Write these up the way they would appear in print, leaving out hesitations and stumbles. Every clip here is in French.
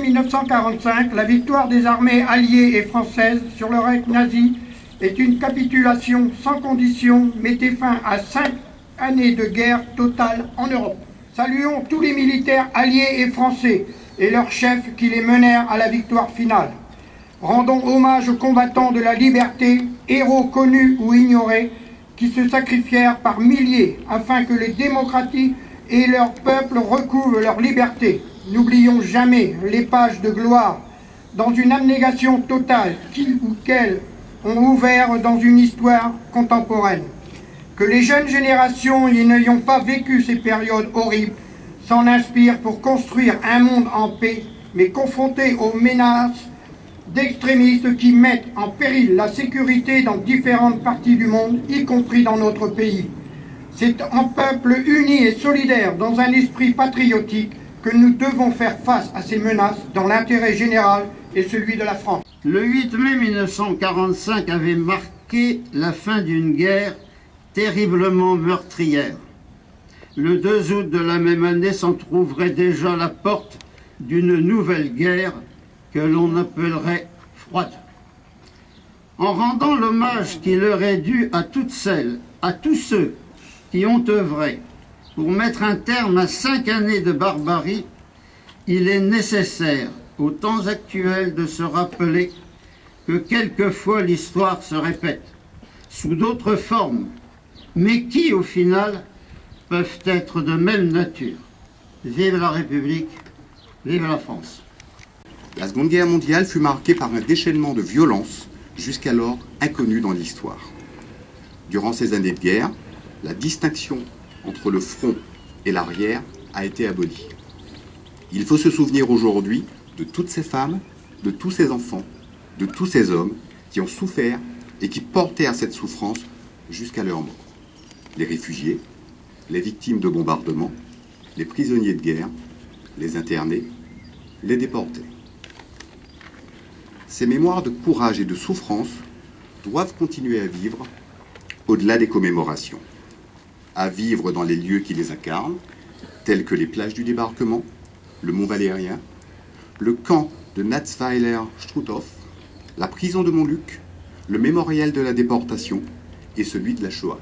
mai 1945, la victoire des armées alliées et françaises sur le Reich nazi est une capitulation sans condition, mettait fin à 5 années de guerre totale en Europe. Saluons tous les militaires alliés et français et leurs chefs qui les menèrent à la victoire finale. Rendons hommage aux combattants de la liberté, héros connus ou ignorés, qui se sacrifièrent par milliers afin que les démocraties et leurs peuples recouvrent leur liberté. N'oublions jamais les pages de gloire dans une abnégation totale qui ou quelles ont ouvert dans une histoire contemporaine. Que les jeunes générations n'ayant pas vécu ces périodes horribles s'en inspirent pour construire un monde en paix, mais confrontés aux menaces d'extrémistes qui mettent en péril la sécurité dans différentes parties du monde, y compris dans notre pays. C'est un peuple uni et solidaire dans un esprit patriotique que nous devons faire face à ces menaces dans l'intérêt général et celui de la France. Le 8 mai 1945 avait marqué la fin d'une guerre terriblement meurtrière. Le 2 août de la même année s'entrouvrait déjà la porte d'une nouvelle guerre que l'on appellerait froide. En rendant l'hommage qui leur est dû à toutes celles, à tous ceux qui ont œuvré pour mettre un terme à 5 années de barbarie, il est nécessaire, aux temps actuels, de se rappeler que quelquefois l'histoire se répète, sous d'autres formes, mais qui, au final, peuvent être de même nature. Vive la République, vive la France. La Seconde Guerre mondiale fut marquée par un déchaînement de violence jusqu'alors inconnu dans l'histoire. Durant ces années de guerre, la distinction entre le front et l'arrière a été abolie. Il faut se souvenir aujourd'hui de toutes ces femmes, de tous ces enfants, de tous ces hommes qui ont souffert et qui portèrent cette souffrance jusqu'à leur mort. Les réfugiés, les victimes de bombardements, les prisonniers de guerre, les internés, les déportés. Ces mémoires de courage et de souffrance doivent continuer à vivre au-delà des commémorations, à vivre dans les lieux qui les incarnent, tels que les plages du débarquement, le Mont Valérien, le camp de Natzweiler-Struthof, la prison de Montluc, le mémorial de la déportation et celui de la Shoah,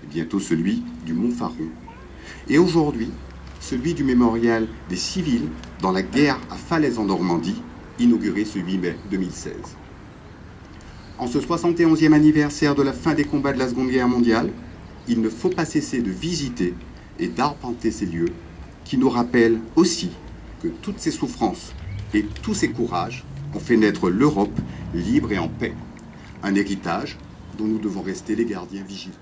et bientôt celui du Mont Faron, et aujourd'hui celui du mémorial des civils dans la guerre à Falaise en Normandie, inauguré ce 8 mai 2016. En ce 71e anniversaire de la fin des combats de la Seconde Guerre mondiale, il ne faut pas cesser de visiter et d'arpenter ces lieux qui nous rappellent aussi que toutes ces souffrances et tous ces courages ont fait naître l'Europe libre et en paix, un héritage dont nous devons rester les gardiens vigilants.